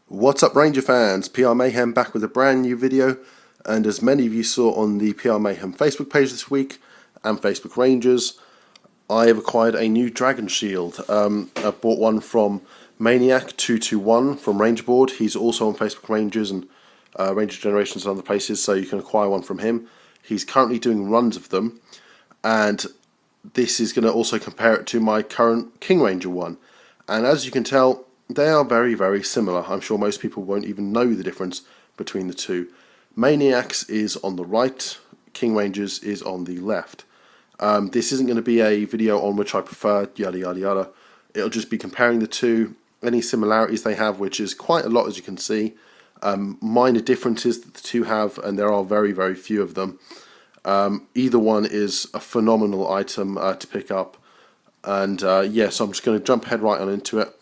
What's up, Ranger fans? PR Mayhem back with a brand new video, and as many of you saw on the PR Mayhem Facebook page this week and Facebook Rangers, I have acquired a new Dragon Shield. I've bought one from Maniac221 from Ranger Board. He's also on Facebook Rangers and Ranger Generations and other places, so you can acquire one from him. He's currently doing runs of them, and this is going to also compare it to my current King Ranger one. And as you can tell, they are very, very similar. I'm sure most people won't even know the difference between the two. Maniacs is on the right, King Rangers is on the left. This isn't going to be a video on which I prefer, yada yada yada. It'll just be comparing the two, any similarities they have, which is quite a lot as you can see. Minor differences that the two have, and there are very, very few of them. Either one is a phenomenal item to pick up. And yeah, so I'm just going to jump head right on into it.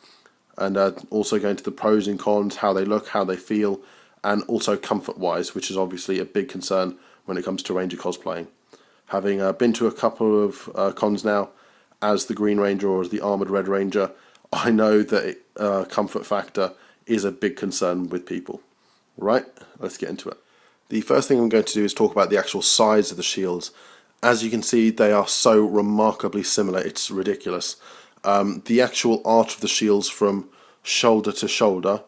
And also go into the pros and cons, how they look, how they feel, and also comfort-wise, which is obviously a big concern when it comes to Ranger cosplaying. Having been to a couple of cons now, as the Green Ranger or as the Armoured Red Ranger, I know that comfort factor is a big concern with people. Right, let's get into it. The first thing I'm going to do is talk about the actual size of the shields. As you can see, they are so remarkably similar, it's ridiculous. The actual arch of the shields from shoulder to shoulder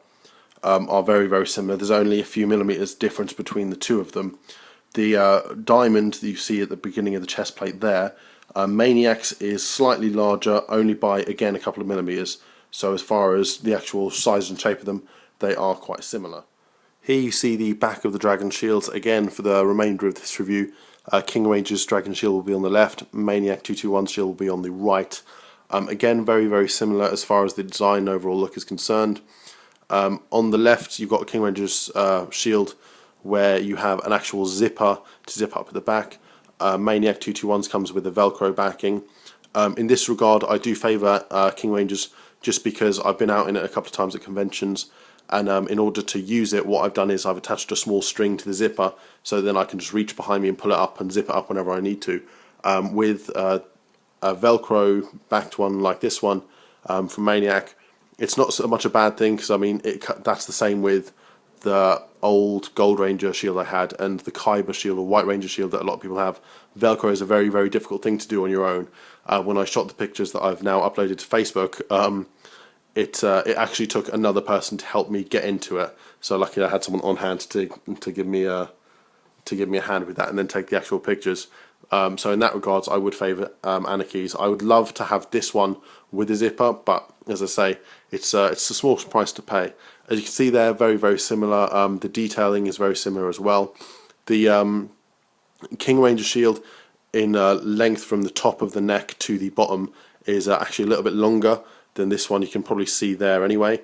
are very, very similar. There's only a few millimeters difference between the two of them. The diamond that you see at the beginning of the chest plate there, Maniac's is slightly larger, only by, again, a couple of millimeters. So as far as the actual size and shape of them, they are quite similar. Here you see the back of the Dragon Shields. Again, for the remainder of this review, King Ranger's Dragon Shield will be on the left, Maniac221's shield will be on the right. Again, very, very similar as far as the design and overall look is concerned. On the left, you've got King Ranger's shield, where you have an actual zipper to zip up at the back. Maniac221's comes with a Velcro backing. In this regard, I do favour King Ranger's just because I've been out in it a couple of times at conventions, and in order to use it, what I've done is I've attached a small string to the zipper, so then I can just reach behind me and pull it up and zip it up whenever I need to. With a Velcro backed one like this one from Maniac, it's not so much a bad thing, because I mean that's the same with the old Gold Ranger shield I had and the Kyber shield or White Ranger shield that a lot of people have. Velcro is a very, very difficult thing to do on your own. When I shot the pictures that I've now uploaded to Facebook, it actually took another person to help me get into it. So luckily I had someone on hand to give me a hand with that and then take the actual pictures. So in that regards, I would favour Anarchy's. I would love to have this one with a zipper, but as I say, it's a small price to pay. As you can see, they're very, very similar. The detailing is very similar as well. The King Ranger shield in length from the top of the neck to the bottom is actually a little bit longer than this one. You can probably see there anyway.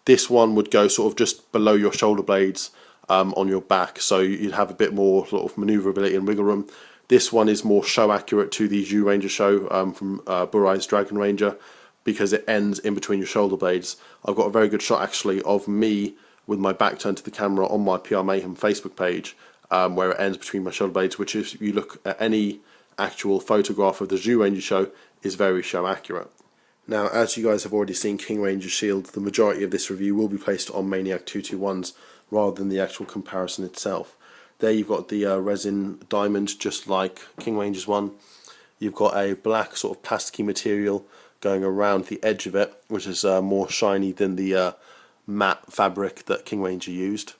This one would go sort of just below your shoulder blades on your back, so you'd have a bit more sort of manoeuvrability and wiggle room. This one is more show accurate to the Zhu Ranger show from Burai's Dragon Ranger, because it ends in between your shoulder blades. I've got a very good shot actually of me with my back turned to the camera on my PR Mayhem Facebook page, where it ends between my shoulder blades, which if you look at any actual photograph of the Zhu Ranger show is very show accurate. Now, as you guys have already seen King Ranger's shield, the majority of this review will be placed on Maniac221's rather than the actual comparison itself. There you've got the resin diamond, just like King Ranger's one. You've got a black sort of plasticky material going around the edge of it, which is more shiny than the matte fabric that King Ranger used.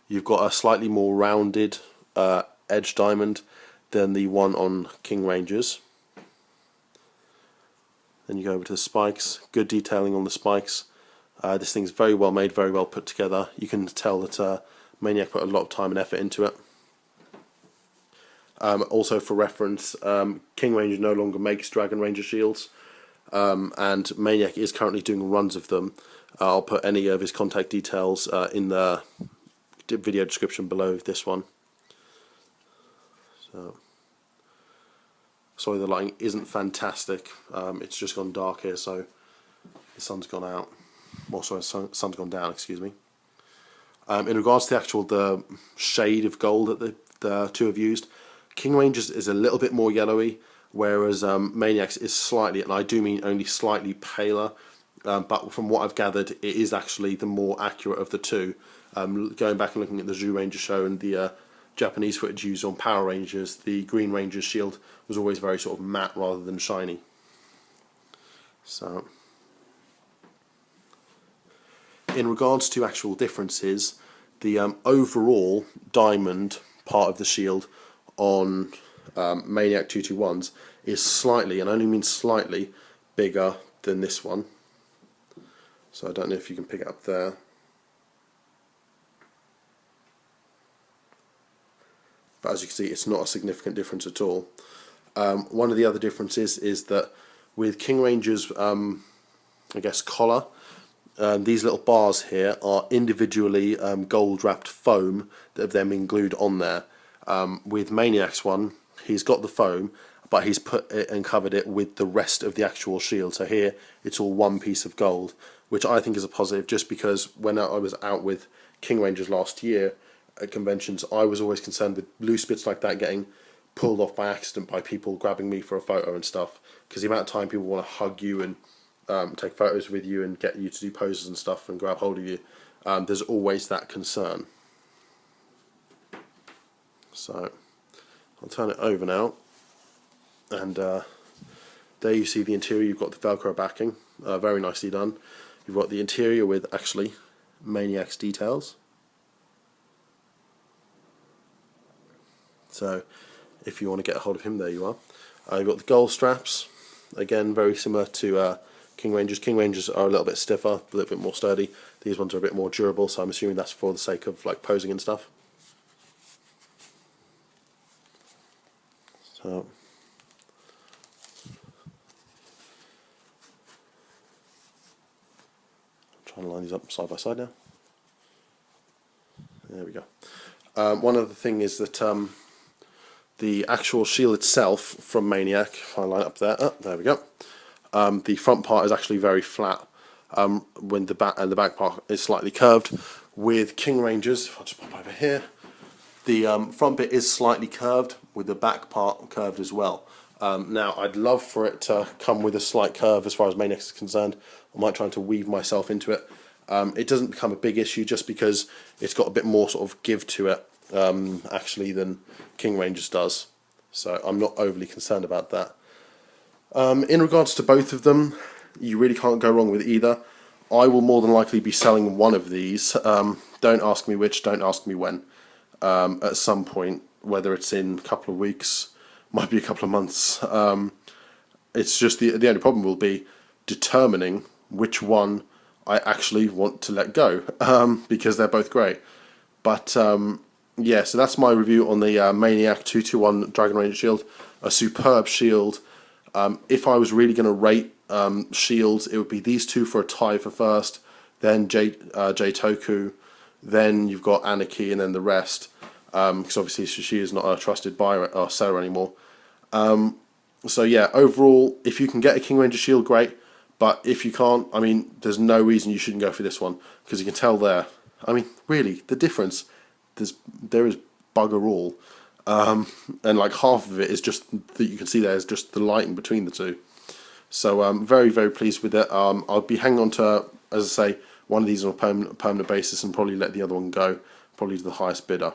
You've got a slightly more rounded edge diamond than the one on King Ranger's. Then you go over to the spikes, good detailing on the spikes. This thing's very well made, very well put together. You can tell that Maniac put a lot of time and effort into it. Also for reference, King Ranger no longer makes Dragon Ranger shields, and Maniac is currently doing runs of them. I'll put any of his contact details in the video description below this one. So, sorry the lighting isn't fantastic, it's just gone dark here, so the sun's gone out. Well, sorry, the sun's gone down, excuse me. In regards to the shade of gold that the two have used, King Ranger's is a little bit more yellowy, whereas Maniac's is slightly, and I do mean only slightly paler. but from what I've gathered, it is actually the more accurate of the two. Going back and looking at the Zoo Ranger show and the Japanese footage used on Power Rangers, the Green Ranger's shield was always very sort of matte rather than shiny. So, in regards to actual differences, the overall diamond part of the shield on Maniac 221s is slightly, and I only mean slightly, bigger than this one. So I don't know if you can pick it up there. But as you can see, it's not a significant difference at all. One of the other differences is that with King Ranger's, I guess, collar, these little bars here are individually gold wrapped foam that have then been glued on there. With Maniac's one, he's got the foam, but he's put it and covered it with the rest of the actual shield. So here it's all one piece of gold, which I think is a positive, just because when I was out with King Rangers last year at conventions, I was always concerned with loose bits like that getting pulled off by accident by people grabbing me for a photo and stuff, because the amount of time people want to hug you and take photos with you and get you to do poses and stuff and grab hold of you, there's always that concern. So I'll turn it over now, and there you see the interior. You've got the Velcro backing, very nicely done. You've got the interior with actually Maniac's details. So if you want to get a hold of him, there you are. You've got the gold straps, again very similar to King Rangers. King Rangers are a little bit stiffer, a little bit more sturdy. These ones are a bit more durable, so I'm assuming that's for the sake of like posing and stuff. So I'm trying to line these up side by side now. There we go. One other thing is that the actual shield itself from Maniac, if I line up there, there we go. The front part is actually very flat, when the back and the back part is slightly curved. With King Rangers, if I just pop over here, the front bit is slightly curved, with the back part curved as well. Now, I'd love for it to come with a slight curve as far as Maniac is concerned. I might try to weave myself into it. It doesn't become a big issue just because it's got a bit more sort of give to it, actually, than King Rangers does. So I'm not overly concerned about that. In regards to both of them, you really can't go wrong with either. I will more than likely be selling one of these. Don't ask me which, don't ask me when. At some point, whether it's in a couple of weeks, might be a couple of months. It's just the only problem will be determining which one I actually want to let go, because they're both great. But yeah, so that's my review on the Maniac 221 Dragon Ranger shield. A superb shield. If I was really going to rate shields, it would be these two for a tie for first, then J-Toku, then you've got Anarchy, and then the rest, because obviously she is not a trusted buyer or seller anymore. So yeah, overall, if you can get a King Ranger shield, great. But if you can't, I mean, there's no reason you shouldn't go for this one, because you can tell there. I mean, really, the difference, there is bugger all. And like half of it is just, that you can see there is just the lighting between the two. So I'm very, very pleased with it. I'll be hanging on to, as I say, one of these on a permanent basis and probably let the other one go, probably to the highest bidder.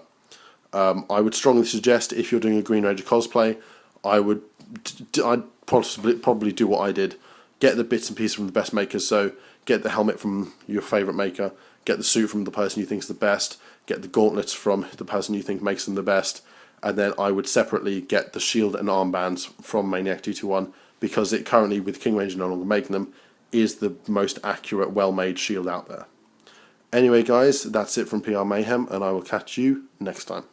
I would strongly suggest, if you're doing a Green Ranger cosplay, I'd probably do what I did. Get the bits and pieces from the best makers, so get the helmet from your favourite maker, get the suit from the person you think is the best, get the gauntlets from the person you think makes them the best, and then I would separately get the shield and armbands from Maniac 221, because it currently, with King Ranger no longer making them, is the most accurate, well-made shield out there. Anyway guys, that's it from PR Mayhem, and I will catch you next time.